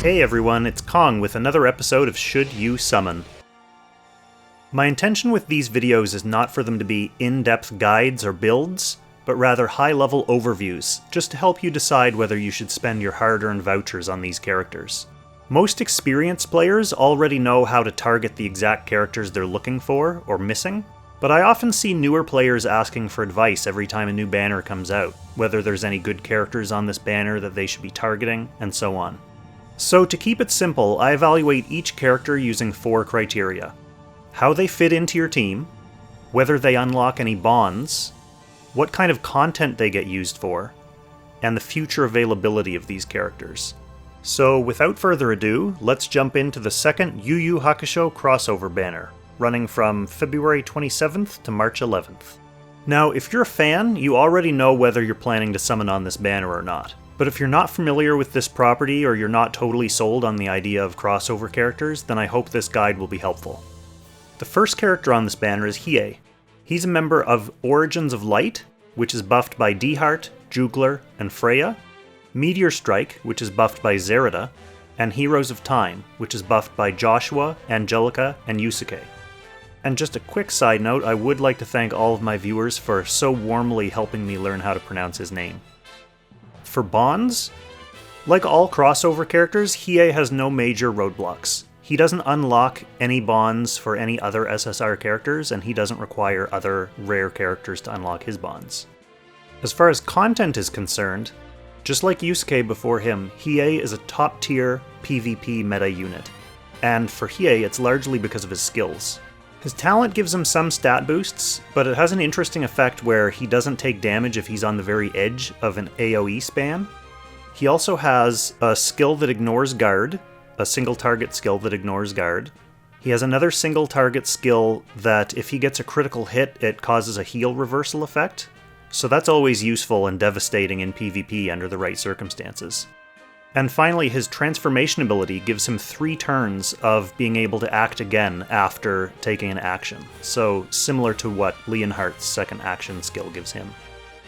Hey everyone, it's Kong with another episode of Should You Summon? My intention with these videos is not for them to be in-depth guides or builds, but rather high-level overviews, just to help you decide whether you should spend your hard-earned vouchers on these characters. Most experienced players already know how to target the exact characters they're looking for, or missing, but I often see newer players asking for advice every time a new banner comes out, whether there's any good characters on this banner that they should be targeting, and so on. So to keep it simple, I evaluate each character using 4 criteria. How they fit into your team, whether they unlock any bonds, what kind of content they get used for, and the future availability of these characters. So without further ado, let's jump into the second Yu Yu Hakusho crossover banner, running from February 27th to March 11th. Now, if you're a fan, you already know whether you're planning to summon on this banner or not. But if you're not familiar with this property or you're not totally sold on the idea of crossover characters, then I hope this guide will be helpful. The first character on this banner is Hiei. He's a member of Origins of Light, which is buffed by D-Heart, Jugler, and Freya, Meteor Strike, which is buffed by Zerida, and Heroes of Time, which is buffed by Joshua, Angelica, and Yusuke. And just a quick side note, I would like to thank all of my viewers for so warmly helping me learn how to pronounce his name. For bonds, like all crossover characters, Hiei has no major roadblocks. He doesn't unlock any bonds for any other SSR characters, and he doesn't require other rare characters to unlock his bonds. As far as content is concerned, just like Yusuke before him, Hiei is a top-tier PvP meta unit, and for Hiei it's largely because of his skills. His talent gives him some stat boosts, but it has an interesting effect where he doesn't take damage if he's on the very edge of an AoE span. He also has a skill that ignores guard, a single target skill that ignores guard. He has another single target skill that if he gets a critical hit, it causes a heal reversal effect. So that's always useful and devastating in PvP under the right circumstances. And finally, his transformation ability gives him 3 turns of being able to act again after taking an action. So similar to what Leonhardt's second action skill gives him.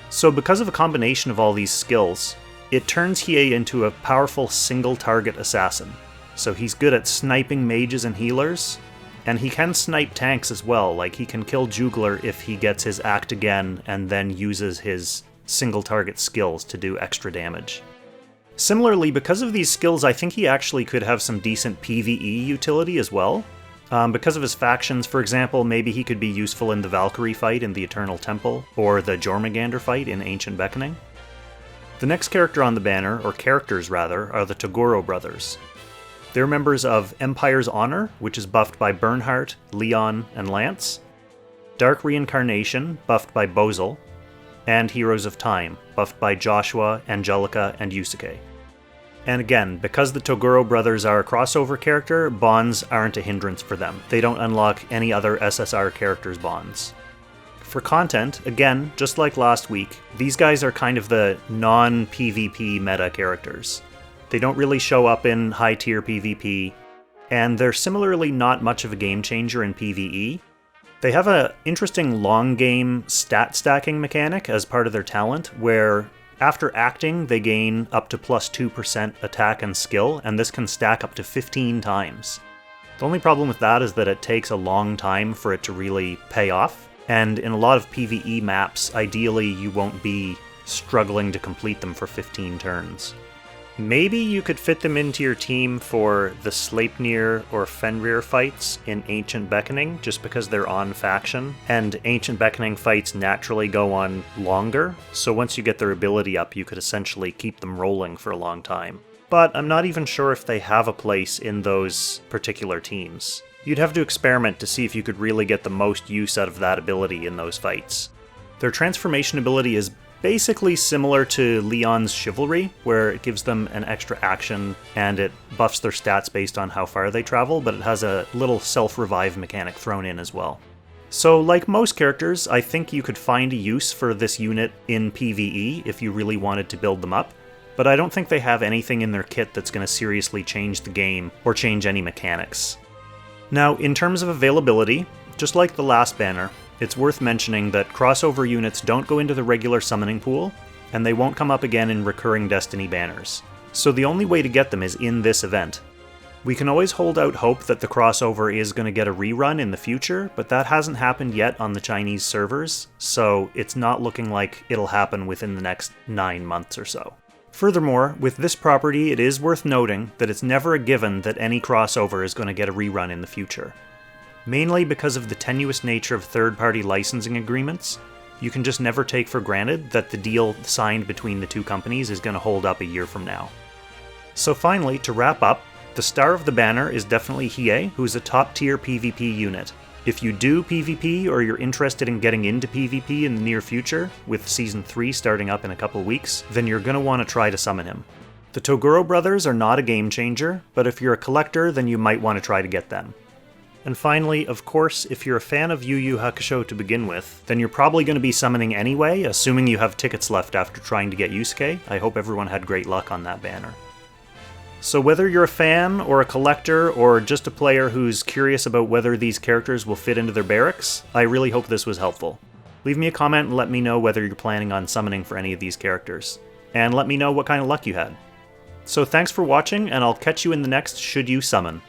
So because of a combination of all these skills, it turns Hiei into a powerful single target assassin. So he's good at sniping mages and healers, and he can snipe tanks as well, like he can kill Jugler if he gets his act again and then uses his single target skills to do extra damage. Similarly, because of these skills, I think he actually could have some decent PvE utility as well. Because of his factions, for example, maybe he could be useful in the Valkyrie fight in the Eternal Temple, or the Jormungandr fight in Ancient Beckoning. The next character on the banner, or characters rather, are the Toguro Brothers. They're members of Empire's Honor, which is buffed by Bernhardt, Leon, and Lance, Dark Reincarnation, buffed by Bozel, and Heroes of Time, buffed by Joshua, Angelica, and Yusuke. And again, because the Toguro Brothers are a crossover character, bonds aren't a hindrance for them. They don't unlock any other SSR characters' bonds. For content, again, just like last week, these guys are kind of the non-PvP meta characters. They don't really show up in high-tier PvP, and they're similarly not much of a game changer in PvE. They have an interesting long-game stat stacking mechanic as part of their talent, where after acting they gain up to plus 2% attack and skill, and this can stack up to 15 times. The only problem with that is that it takes a long time for it to really pay off, and in a lot of PvE maps, ideally you won't be struggling to complete them for 15 turns. Maybe you could fit them into your team for the Sleipnir or Fenrir fights in Ancient Beckoning, just because they're on faction, and Ancient Beckoning fights naturally go on longer, so once you get their ability up, you could essentially keep them rolling for a long time. But I'm not even sure if they have a place in those particular teams. You'd have to experiment to see if you could really get the most use out of that ability in those fights. Their transformation ability is basically similar to Leon's Chivalry, where it gives them an extra action and it buffs their stats based on how far they travel, but it has a little self-revive mechanic thrown in as well. So like most characters, I think you could find a use for this unit in PvE if you really wanted to build them up, but I don't think they have anything in their kit that's going to seriously change the game or change any mechanics. Now, in terms of availability, just like the last banner, it's worth mentioning that crossover units don't go into the regular summoning pool, and they won't come up again in recurring Destiny banners. so the only way to get them is in this event. We can always hold out hope that the crossover is going to get a rerun in the future, but that hasn't happened yet on the Chinese servers, so it's not looking like it'll happen within the next 9 months or so. Furthermore, with this property, it is worth noting that it's never a given that any crossover is going to get a rerun in the future. Mainly because of the tenuous nature of third-party licensing agreements, you can just never take for granted that the deal signed between the two companies is going to hold up a year from now. So finally, to wrap up, the star of the banner is definitely Hiei, who's a top-tier PvP unit. If you do PvP or you're interested in getting into PvP in the near future, with Season 3 starting up in a couple weeks, then you're going to want to try to summon him. The Toguro Brothers are not a game changer, but if you're a collector, then you might want to try to get them. And finally, of course, if you're a fan of Yu Yu Hakusho to begin with, then you're probably going to be summoning anyway, assuming you have tickets left after trying to get Yusuke. I hope everyone had great luck on that banner. So whether you're a fan, or a collector, or just a player who's curious about whether these characters will fit into their barracks, I really hope this was helpful. Leave me a comment and let me know whether you're planning on summoning for any of these characters. And let me know what kind of luck you had. So thanks for watching, and I'll catch you in the next Should You Summon.